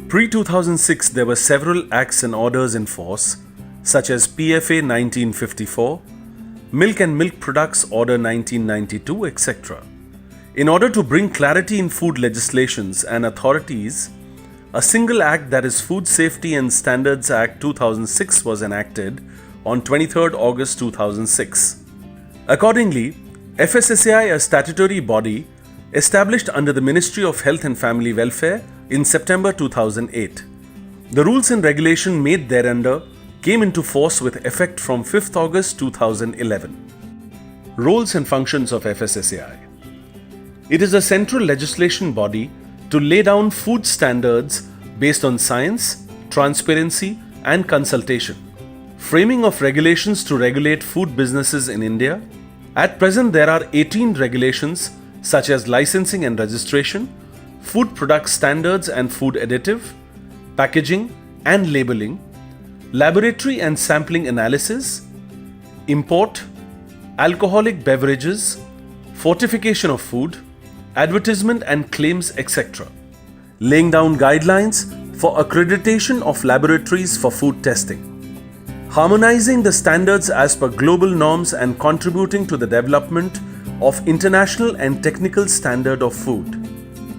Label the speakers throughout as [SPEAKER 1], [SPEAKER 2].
[SPEAKER 1] Pre-2006, there were several acts and orders in force, such as PFA 1954, Milk and Milk Products Order 1992, etc. In order to bring clarity in food legislations and authorities, a single act, that is Food Safety and Standards Act 2006, was enacted on 23rd August 2006. Accordingly, FSSAI, a statutory body established under the Ministry of Health and Family Welfare in September 2008. The rules and regulation made thereunder came into force with effect from 5th August 2011. Roles and functions of FSSAI. It is a central legislation body to lay down food standards based on science, transparency, and consultation. Framing of regulations to regulate food businesses in India. At present, there are 18 regulations such as licensing and registration, food product standards and food additive, packaging and labeling, laboratory and sampling analysis, import, alcoholic beverages, fortification of food, advertisement and claims, etc. Laying down guidelines for accreditation of laboratories for food testing. Harmonizing the standards as per global norms and contributing to the development of international and technical standard of food.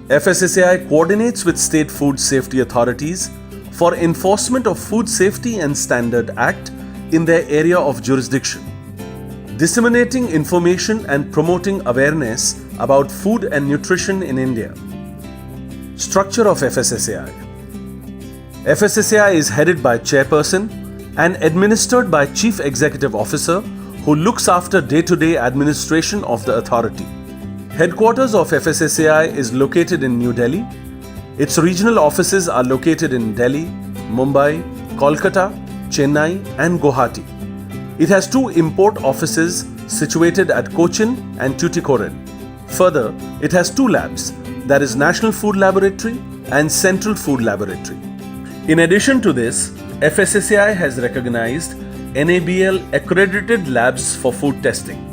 [SPEAKER 1] FSSAI coordinates with state food safety authorities for enforcement of Food Safety and Standard Act in their area of jurisdiction. Disseminating information and promoting awareness about food and nutrition in India. Structure of FSSAI. FSSAI is headed by Chairperson and administered by Chief Executive Officer, who looks after day-to-day administration of the authority. Headquarters of FSSAI is located in New Delhi. Its regional offices are located in Delhi, Mumbai, Kolkata, Chennai and Guwahati. It has 2 import offices situated at Cochin and Tuticorin. Further, it has 2 labs, that is National Food Laboratory and Central Food Laboratory. In addition to this, FSSAI has recognized NABL accredited labs for food testing.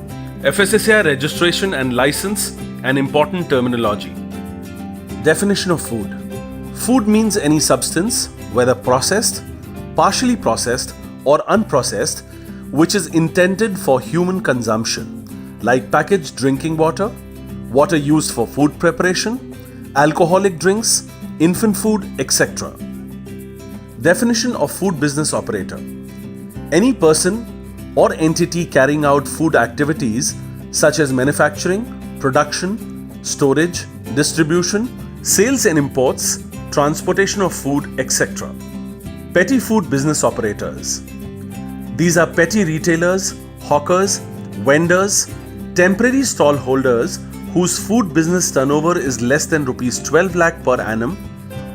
[SPEAKER 1] FSSAI registration and license, an important terminology. Definition of food. Food means any substance, whether processed, partially processed or unprocessed, which is intended for human consumption, like packaged drinking water, water used for food preparation, alcoholic drinks, infant food, etc. Definition of food business operator. Any person or entity carrying out food activities such as manufacturing, production, storage, distribution, sales and imports, transportation of food, etc. Petty food business operators. These are petty retailers, hawkers, vendors, temporary stall holders whose food business turnover is less than Rs 12 lakh per annum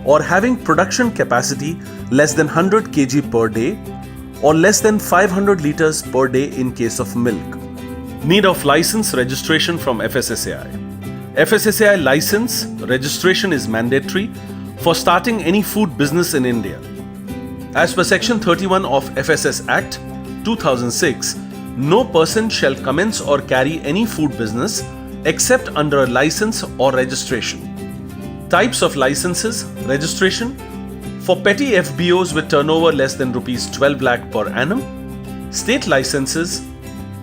[SPEAKER 1] or having production capacity less than 100 kg per day or less than 500 liters per day in case of milk. Need of license registration from FSSAI. FSSAI license registration is mandatory for starting any food business in India. As per Section 31 of FSS Act 2006, no person shall commence or carry any food business except under a license or registration. Types of licenses, registration. For petty FBOs with turnover less than Rs 12 lakh per annum. State licenses.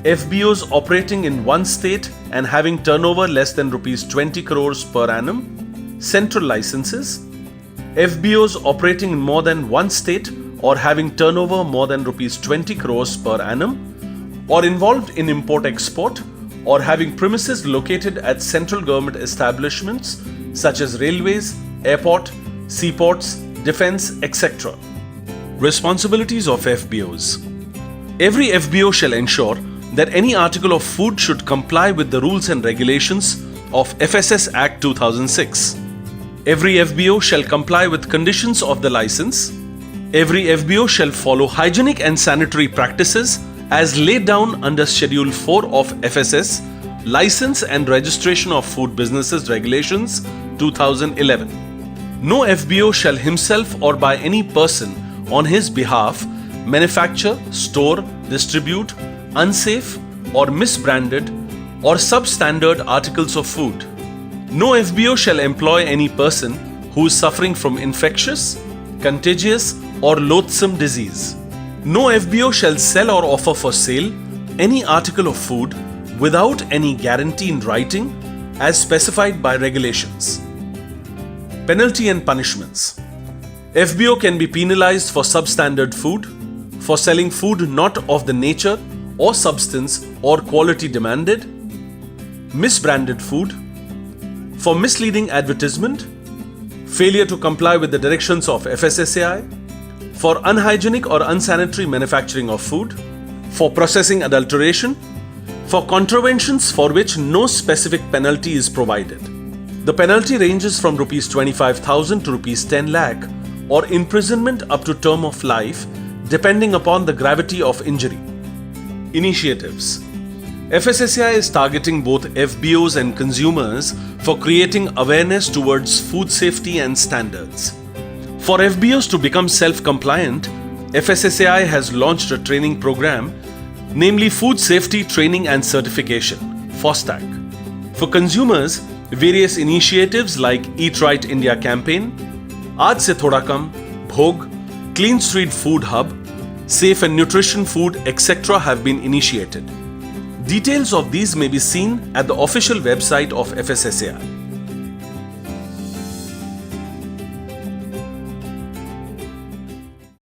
[SPEAKER 1] FBOs operating in one state and having turnover less than Rs 20 crores per annum. Central licenses. FBOs operating in more than one state or having turnover more than Rs 20 crores per annum or involved in import-export or having premises located at central government establishments such as railways, airport, seaports, defense, etc. Responsibilities of FBOs. Every FBO shall ensure that any article of food should comply with the rules and regulations of FSS Act 2006. Every FBO shall comply with conditions of the license. Every FBO shall follow hygienic and sanitary practices as laid down under Schedule 4 of FSS, License and Registration of Food Businesses Regulations 2011. No FBO shall himself or by any person on his behalf manufacture, store, distribute unsafe or misbranded or substandard articles of food. No FBO shall employ any person who is suffering from infectious, contagious, or loathsome disease. No FBO shall sell or offer for sale any article of food without any guarantee in writing as specified by regulations. Penalty and punishments. FBO can be penalized for substandard food, for selling food not of the nature or substance or quality demanded, misbranded food, for misleading advertisement, failure to comply with the directions of fssai, for unhygienic or unsanitary manufacturing of food, for processing adulteration, for contraventions for which no specific penalty is provided. The penalty ranges from Rs 25,000 to Rs 10 lakh or imprisonment up to term of life depending upon the gravity of injury. Initiatives. FSSAI is targeting both FBOs and consumers for creating awareness towards food safety and standards. For FBOs to become self-compliant, FSSAI has launched a training program, namely Food Safety Training and Certification, FOSTAC. For consumers, various initiatives like Eat Right India campaign, Aaj Se Thoda Kam, Bhog, Clean Street Food Hub, Safe and Nutrition Food, etc. have been initiated. Details of these may be seen at the official website of FSSAI.